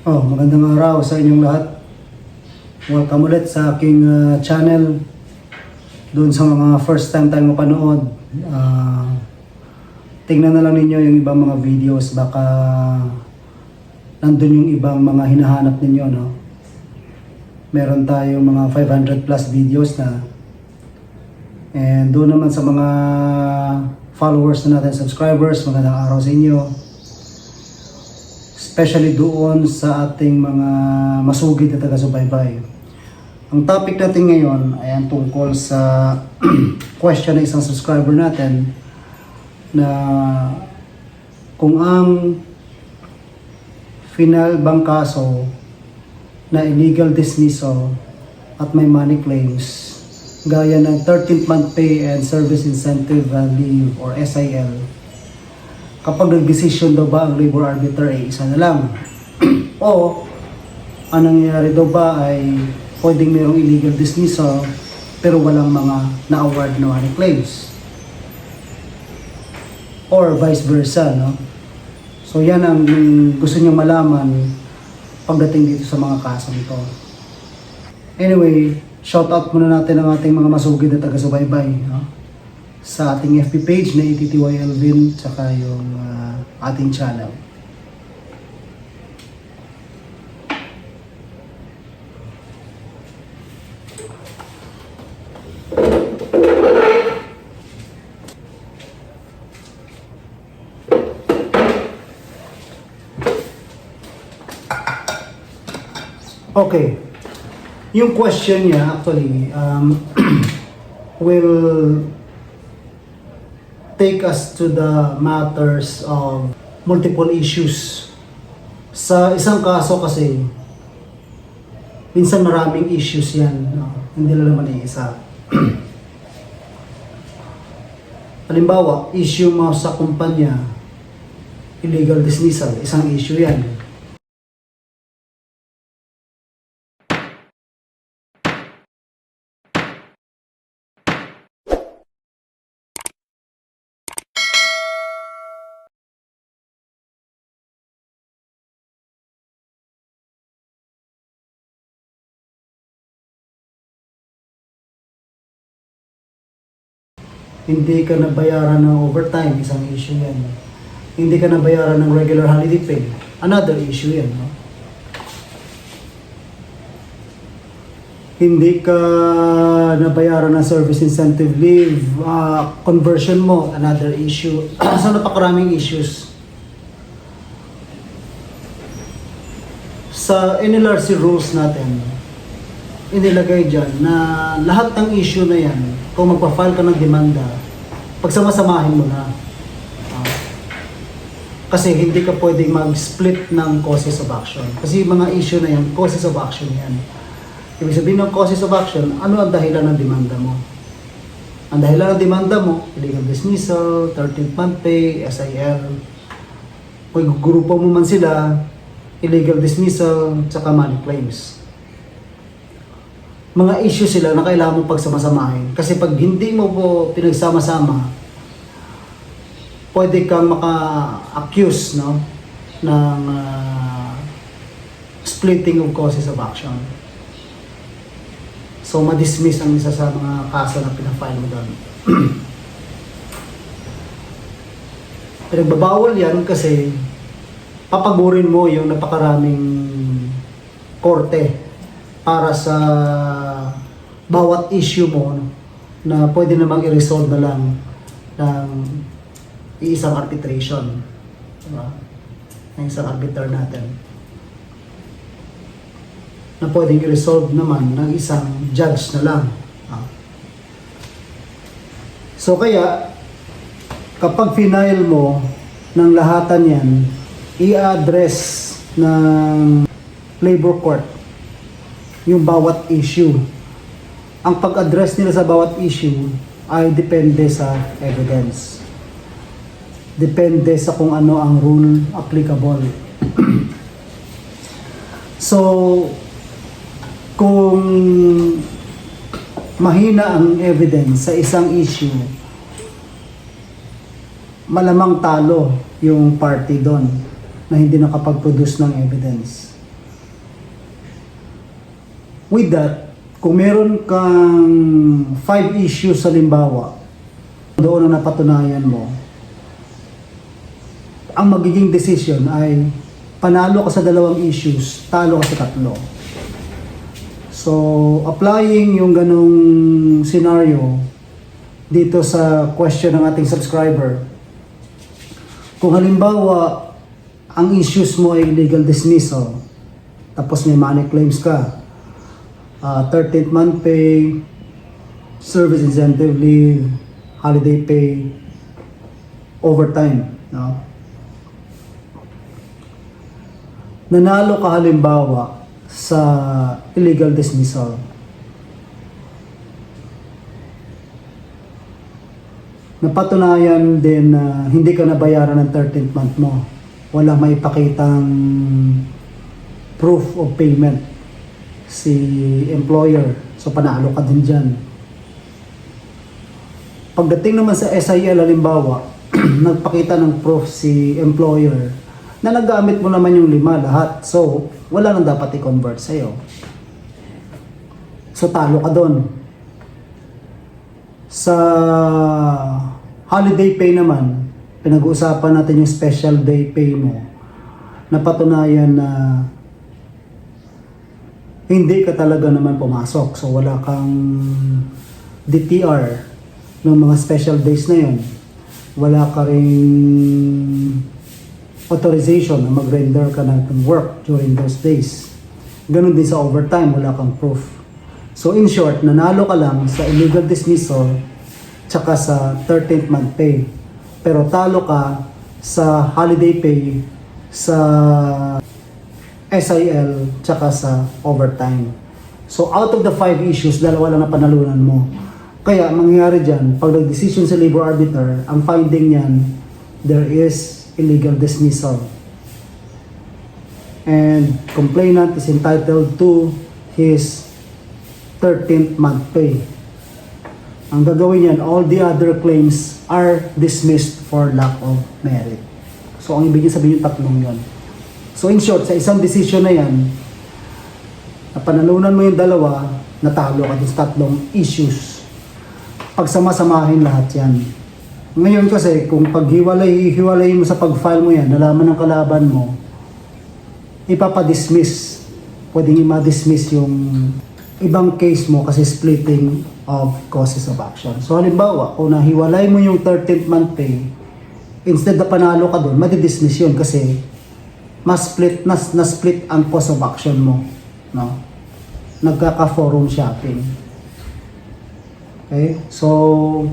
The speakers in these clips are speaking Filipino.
Magandang araw sa inyong lahat. Welcome ulit sa aking channel. Doon sa mga first time tayong mapanood, tingnan na lang ninyo yung ibang mga videos. Baka nandun yung ibang mga hinahanap ninyo, no? Meron tayong mga 500 plus videos na. And doon naman sa mga followers na natin, subscribers, magandang araw sa inyo. Especially doon sa ating mga masugid na taga-subaybay. Ang topic natin ngayon ay ang tungkol sa question ng isang subscriber natin na kung ang final bang kaso na illegal dismissal at may money claims gaya ng 13th month pay and service incentive leave or SIL, kapag nag-decision daw ba ang labor arbiter ay isa na lang? O ang nangyayari daw ba ay pwedeng mayroong illegal dismissal pero walang mga na-award na money claims? Or vice versa, no? So yan ang gusto niyang malaman pagdating dito sa mga kasong ito. Anyway, shout out muna natin ang ating mga masugid na taga-subaybay, no? Sa ating FB page na ETTY Elvin, tsaka yung ating channel. Okay, yung question niya actually will take us to the matters of multiple issues. Sa isang kaso kasi, minsan maraming issues yan, no? Hindi lang naman isa. Halimbawa, issue mo sa kumpanya, illegal dismissal, isang issue yan. Hindi ka nabayaran ng overtime, isang issue yan. Hindi ka nabayaran ng regular holiday pay, another issue yan, no? Hindi ka nabayaran ng service incentive leave, conversion mo, another issue. So napakaraming issues. Sa NLRC rules natin, inilagay dyan na lahat ng issue na yan, kung magpa-file ka ng demanda, pagsamasamahin mo na. Kasi hindi ka pwedeng mag-split ng causes of action. Kasi yung mga issue na yan, causes of action yan. Ibig sabihin ng causes of action, ano ang dahilan ng demanda mo? Ang dahilan ng demanda mo, illegal dismissal, 13th month pay, SIL. Kung grupo mo man sila, illegal dismissal, tsaka money claims. Mga issue sila na kailangan mong pagsamasamahin. Kasi pag hindi mo po pinagsama-sama, pwede kang maka-accuse, no, ng splitting of causes of action. So, ma-dismiss ang isa sa mga kaso na pinafile mo doon. Pinagbabawal yan kasi papagurin mo yung napakaraming korte para sa bawat issue mo na pwede namang i-resolve na lang ng iisang arbitration, diba? Ng isang arbiter natin na pwedeng i-resolve naman ng isang judge na lang. So kaya kapag final mo ng lahatan yan, i-address ng labor court yung bawat issue. Ang pag-address nila sa bawat issue ay depende sa evidence. Depende sa kung ano ang rule applicable. So, kung mahina ang evidence sa isang issue, malamang talo yung party doon na hindi nakapag-produce ng evidence. With that, kung meron kang 5 issues sa limbawa, doon ang napatunayan mo, ang magiging decision ay panalo ka sa 2 issues, talo ka sa 3. So, applying yung ganong scenario dito sa question ng ating subscriber, kung halimbawa, ang issues mo ay illegal dismissal, tapos may money claims ka, 13th month pay, service incentive leave, holiday pay, overtime, no? Nanalo ka halimbawa sa illegal dismissal, napatunayan din na hindi ka nabayaran ng 13th month mo, wala may pakitang proof of payment si employer, so panalo ka din dyan. Pagdating naman sa SIL halimbawa, nagpakita ng proof si employer na nagamit mo naman yung 5 lahat, so wala nang dapat i-convert sa'yo, so talo ka doon. Sa holiday pay naman, pinag-uusapan natin yung special day pay mo, napatunayan na hindi ka talaga naman pumasok, so wala kang DTR ng mga special days na yun, wala ka ring authorization na mag-render ka ng work during those days. Ganun din sa overtime, wala kang proof. So in short, nanalo ka lang sa illegal dismissal tsaka sa 13th month pay, pero talo ka sa holiday pay, sa SIL, tsaka sa overtime. So out of the 5 issues, 2 lang na panalunan mo. Kaya mangyayari dyan, pag nag-decision sa labor arbiter, ang finding niyan, there is illegal dismissal. And complainant is entitled to his 13th month pay. Ang gagawin yan, all the other claims are dismissed for lack of merit. So ang ibig sabihin yung 3 yon. So in short, sa isang decision na yan, napanalunan mo yung 2, natalo ka dun sa 3 issues. Pagsama-samahin lahat yan. Ngayon kasi, kung paghiwalay mo sa pag-file mo yan, nalaman ng kalaban mo, ipapadismiss. Pwedeng i-dismiss yung ibang case mo kasi splitting of causes of action. So halimbawa, kung nahiwalay mo yung 13th month pay, instead na panalo ka doon, madidismiss yun kasi na-split ang cause of action mo, no? Nagkaka-forum shopping. Okay? So,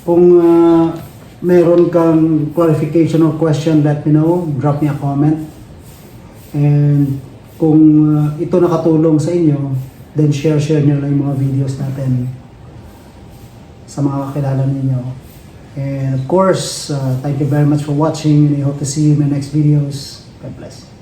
kung meron kang clarification or question, let me know. Drop me a comment. And kung ito nakatulong sa inyo, then share nyo lang yung mga videos natin sa mga kakilala ninyo. And of course, thank you very much for watching, and I hope to see you in my next videos. God bless.